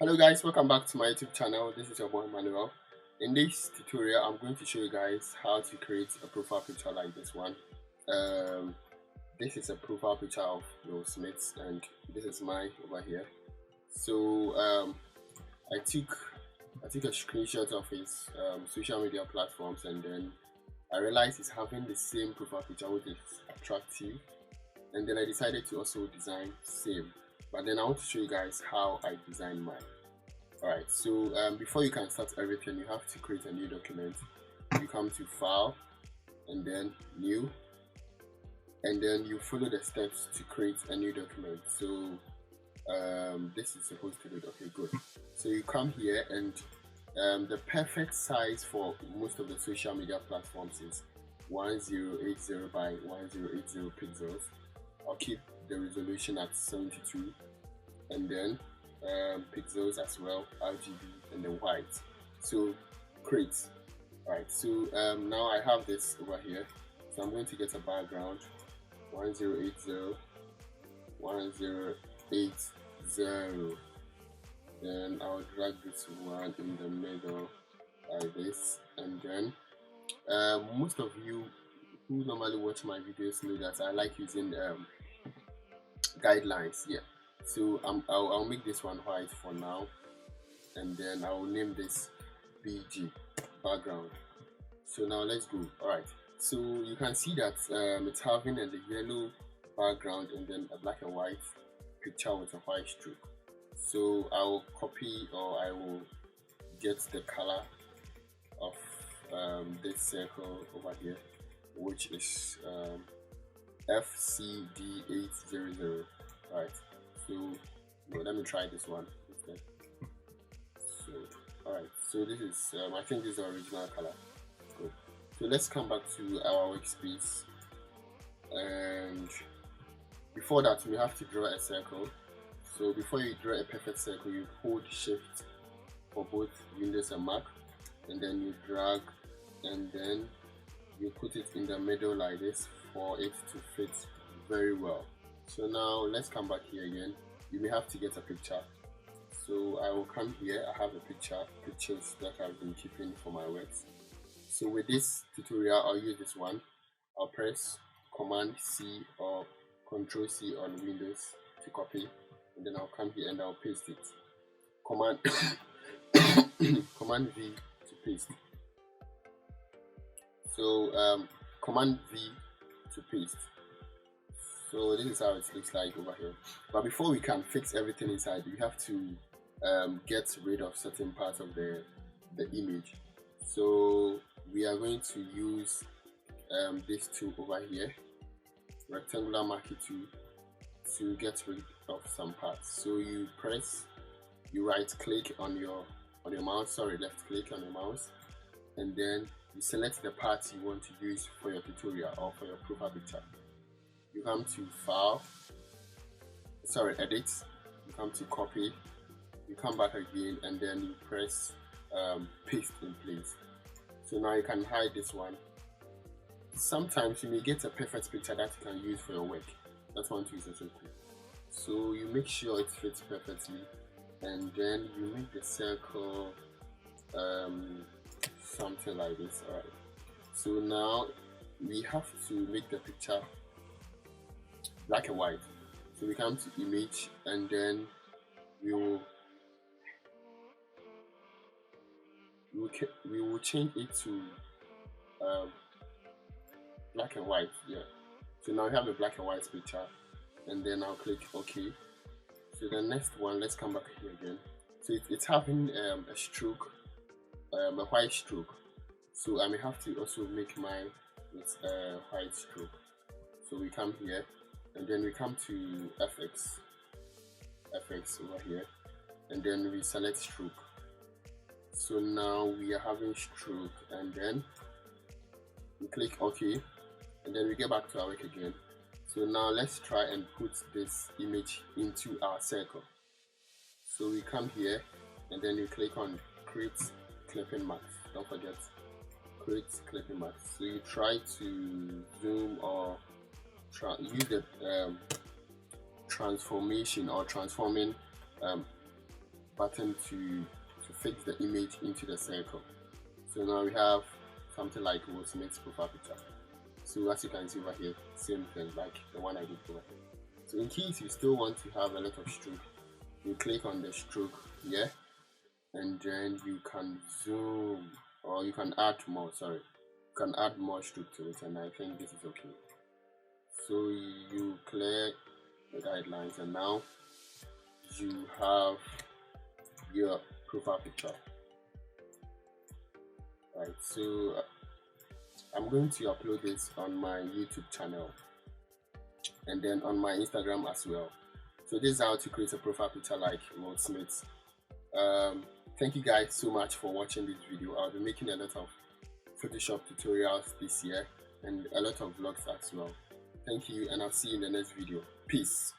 Hello guys, welcome back to my YouTube channel. This is your boy Manuel. In this tutorial, I'm going to show you guys how to create a profile picture like this one. Um, this is a profile picture of Will Smith, and this is mine over here. So I took a screenshot of his social media platforms, and then I realized he's having the same profile picture, which is attractive, and then I decided to also design same. But then I want to show you guys how I designed mine. Alright, so before you can start everything, you have to create a new document. You come to File, and then New, and then you follow the steps to create a new document. So this is supposed to be okay, good. So you come here, and the perfect size for most of the social media platforms is 1080 by 1080 pixels. I'll keep the resolution at 72, and then pixels as well, RGB, and then white. So create. Alright, so now I have this over here, so I'm going to get a background 1080 1080, then I'll drag this one in the middle like this, and then most of you who normally watch my videos know that I like using guidelines. Yeah, so I'll make this one white for now, and then I will name this BG background. So now let's go. Alright, so you can see that it's having a yellow background and then a black and white picture with a white stroke. So I will copy, or I will get the color of this circle over here, which is FCD800. Right, so let me try this one instead. So alright, so this is I think this is the original color. Good. So let's come back to our workspace, and before that we have to draw a circle. So before you draw a perfect circle, you hold Shift for both Windows and Mac, and then you drag, and then you put it in the middle like this for it to fit very well. So now let's come back here again. You may have to get a picture. So I will come here. I have a pictures that I've been keeping for my works. So with this tutorial, I'll use this one. I'll press Command C or Control C on Windows to copy, and then I'll come here and I'll paste it. Command Command V to paste. So Command V to paste. So this is how it looks like over here. But before we can fix everything inside, we have to get rid of certain parts of the image. So we are going to use this tool over here, rectangular marquee tool, to get rid of some parts. So you right click on your mouse, left click on your mouse, and then you select the parts you want to use for your tutorial or for your profile picture. You come to File, Edit, you come to Copy, you come back again, and then you press Paste in place. So now you can hide this one. Sometimes you may get a perfect picture that you can use for your work. That one too is also cool. So you make sure it fits perfectly, and then you make the circle something like this. Alright, so now we have to make the picture black and white. So we come to Image, and then we will change it to black and white. Yeah, so now we have a black and white picture, and then I'll click OK. So the next one, let's come back here again. So it's having a stroke, a white stroke. So I may have to also make mine with a white stroke. So we come here, and then we come to FX over here, and then we select stroke. So now we are having stroke, and then we click OK, and then we get back to our work again. So now let's try and put this image into our circle. So we come here, and then you click on Create Clipping Marks. Don't forget, Create Clipping Marks. So you try to zoom or use the transformation or transforming button to fix the image into the circle. So now we have something like Will Smith's profile picture. So as you can see over here, same thing like the one I did over here. So in case you still want to have a lot of stroke, you click on the stroke here, and then you can zoom, or you can add more, sorry, you can add more stroke to it, and I think this is okay. So you clear the guidelines, and now you have your profile picture. Right, so I'm going to upload this on my YouTube channel and then on my Instagram as well. So this is how to create a profile picture like Will Smith. Thank you guys so much for watching this video. I'll be making a lot of Photoshop tutorials this year and a lot of vlogs as well. Thank you, and I'll see you in the next video. Peace.